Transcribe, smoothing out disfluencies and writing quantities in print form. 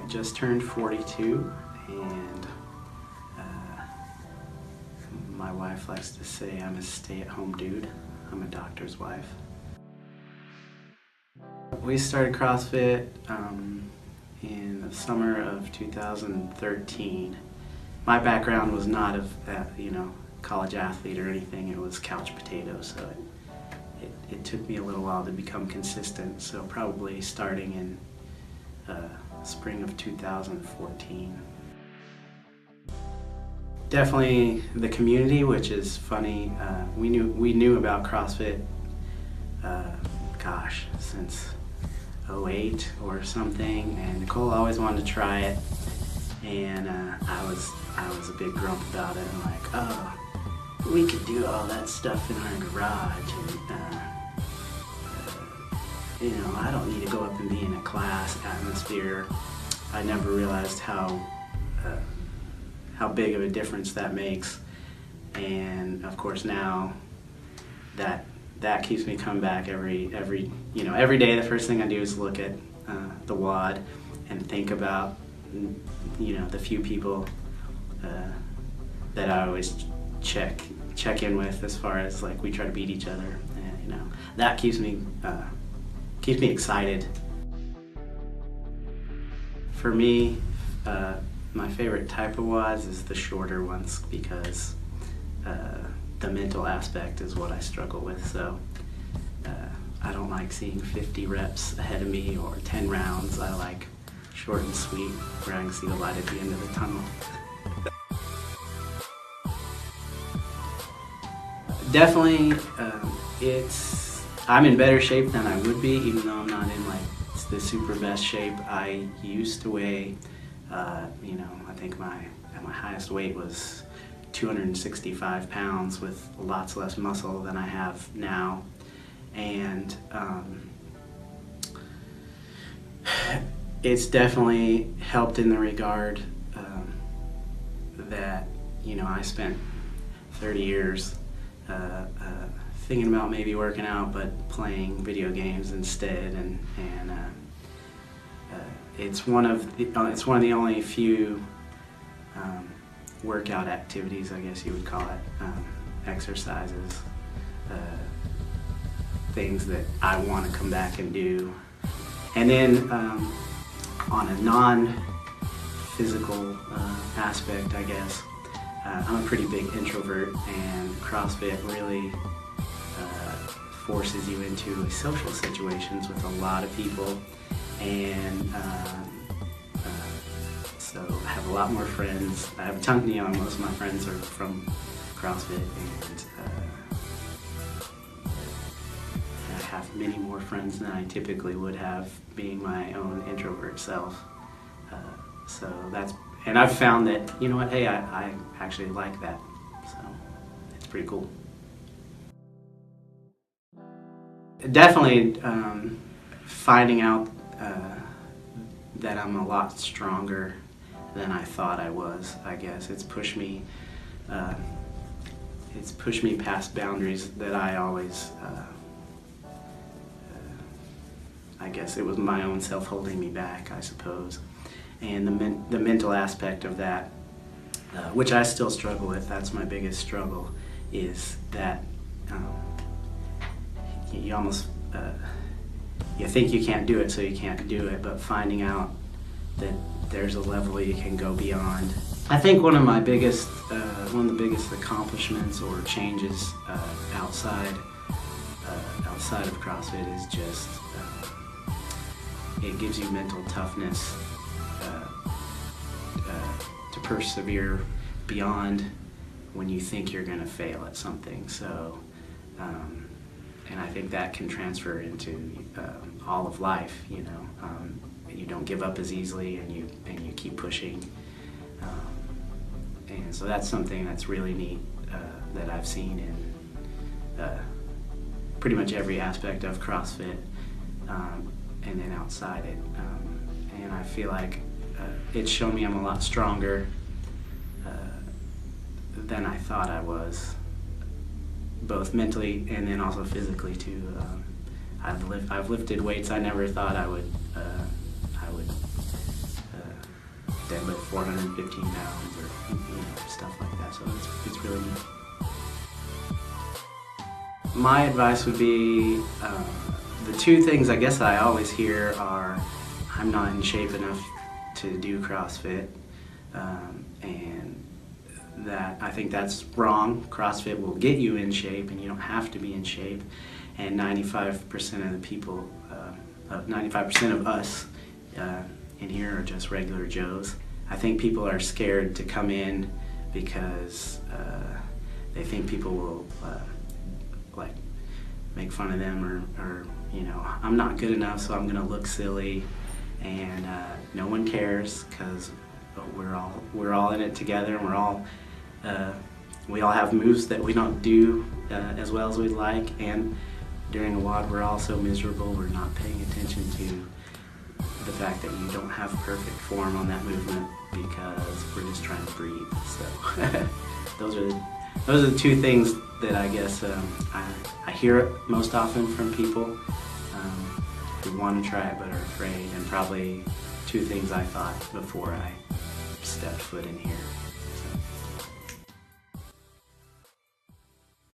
I just turned 42, and my wife likes to say I'm a stay-at-home dude. I'm a doctor's wife. We started CrossFit in the summer of 2013. My background was not of college athlete or anything. It was couch potato, so it took me a little while to become consistent. So probably starting in spring of 2014. Definitely the community, which is funny. We knew about CrossFit, since 2008 or something, and Nicole always wanted to try it, and I was a big grump about it. I'm like, oh, we could do all that stuff in our garage, and I don't need to go up and be in a class atmosphere. I never realized how big of a difference that makes, and of course now that keeps me coming back every day. The first thing I do is look at the WOD and think about the few people that I always check in with, as far as like we try to beat each other, and that keeps me excited. For me, my favorite type of WODs is the shorter ones, because the mental aspect is what I struggle with. So I don't like seeing 50 reps ahead of me or 10 rounds. I like short and sweet, where I can see the light at the end of the tunnel. Definitely, I'm in better shape than I would be, even though I'm not in like the super best shape. I used to weigh, I think my highest weight was 265 pounds, with lots less muscle than I have now. And it's definitely helped in the regard that I spent 30 years thinking about maybe working out, but playing video games instead, and it's one of the only few workout activities, I guess you would call it, exercises, things that I want to come back and do. And then on a non-physical aspect, I guess, I'm a pretty big introvert, and CrossFit really forces you into social situations with a lot of people, and so I have a lot more friends. I have a ton, most of my friends are from CrossFit, and I have many more friends than I typically would have being my own introvert self. So and I've found that, hey, I actually like that, so it's pretty cool. Definitely finding out that I'm a lot stronger than I thought I was. I guess it's pushed me past boundaries that I always I guess it was my own self holding me back, I suppose. And the mental aspect of that, which I still struggle with, that's my biggest struggle, is that you almost you think you can't do it, so you can't do it, but finding out that there's a level you can go beyond. I think one of the biggest accomplishments or changes outside of CrossFit is just it gives you mental toughness to persevere beyond when you think you're going to fail at something. So, and I think that can transfer into all of life. You don't give up as easily, and you keep pushing. And so that's something that's really neat that I've seen in pretty much every aspect of CrossFit, and then outside it. And I feel like it's shown me I'm a lot stronger than I thought I was, both mentally and then also physically too. I've lifted weights I never thought I would deadlift 415 pounds or stuff like that. So it's really neat. My advice would be the two things I guess I always hear are I'm not in shape enough to do CrossFit, and that I think that's wrong. CrossFit will get you in shape, and you don't have to be in shape. And 95% of the people, 95% of us in here are just regular Joes. I think people are scared to come in because they think people will like make fun of them, or I'm not good enough, so I'm gonna look silly, and no one cares because we're all in it together, and we all have moves that we don't do as well as we'd like, and during a WOD we're all so miserable we're not paying attention to the fact that you don't have perfect form on that movement because we're just trying to breathe. So those are the two things that I guess I hear most often from people who want to try it but are afraid, and probably two things I thought before I stepped foot in here.